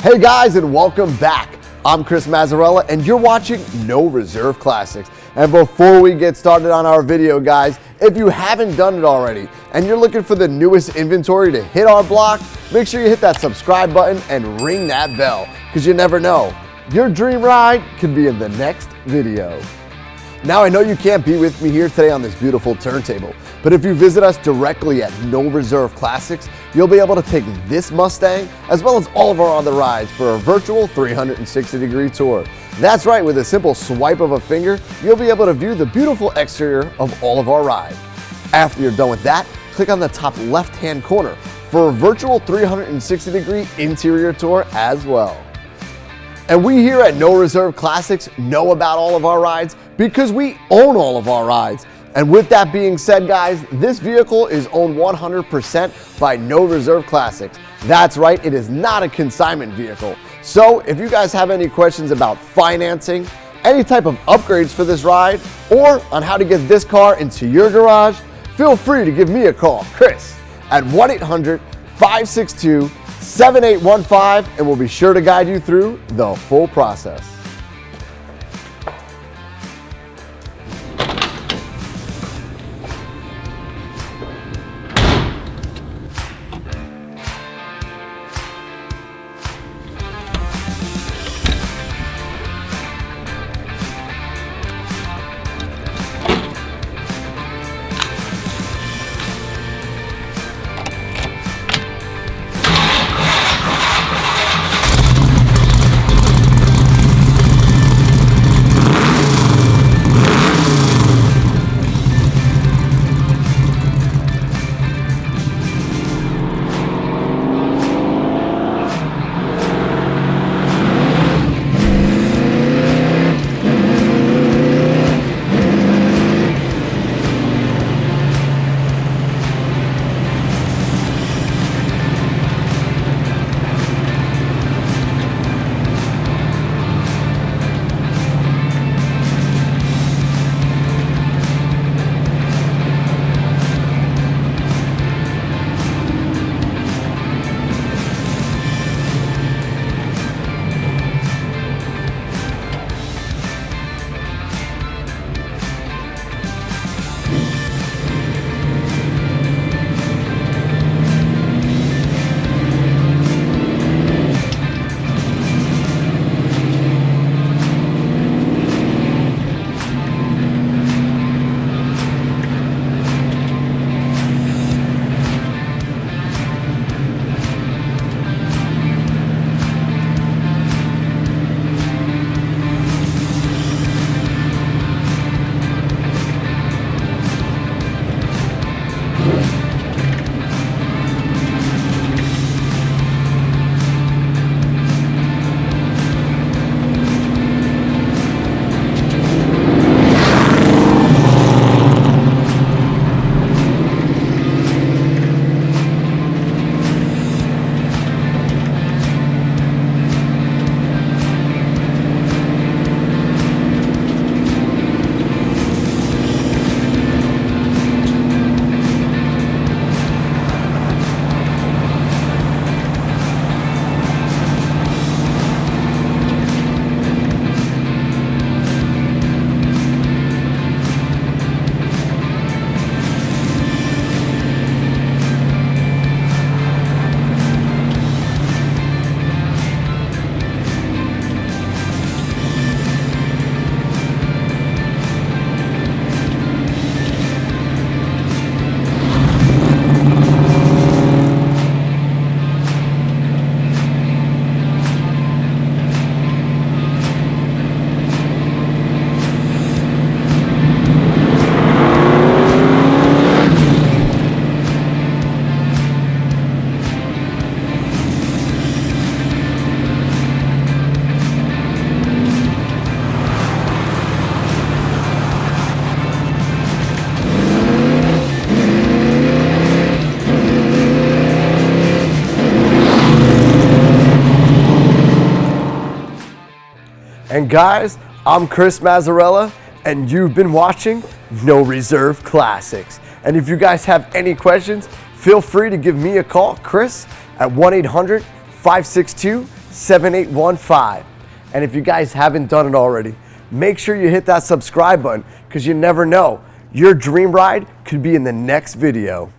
Hey guys, and welcome back. I'm Chris Mazzarella and you're watching No Reserve Classics. And before we get started on our video, guys, if you haven't done it already and you're looking for the newest inventory to hit our block, make sure you hit that subscribe button and ring that bell, because you never know, your dream ride could be in the next video. Now, I know you can't be with me here today on this beautiful turntable, but if you visit us directly at No Reserve Classics, you'll be able to take this Mustang as well as all of our other rides for a virtual 360-degree tour. That's right, with a simple swipe of a finger, you'll be able to view the beautiful exterior of all of our rides. After you're done with that, click on the top left-hand corner for a virtual 360-degree interior tour as well. And we here at No Reserve Classics know about all of our rides because we own all of our rides. And with that being said, guys, this vehicle is owned 100% by No Reserve Classics. That's right, it is not a consignment vehicle. So if you guys have any questions about financing, any type of upgrades for this ride, or on how to get this car into your garage, feel free to give me a call, Chris, at 1-800-562-7815, and we'll be sure to guide you through the full process. And guys, I'm Chris Mazzarella, and you've been watching No Reserve Classics. And if you guys have any questions, feel free to give me a call, Chris, at 1-800-562-7815. 7815. And if you guys haven't done it already, make sure you hit that subscribe button because you never know. Your dream ride could be in the next video.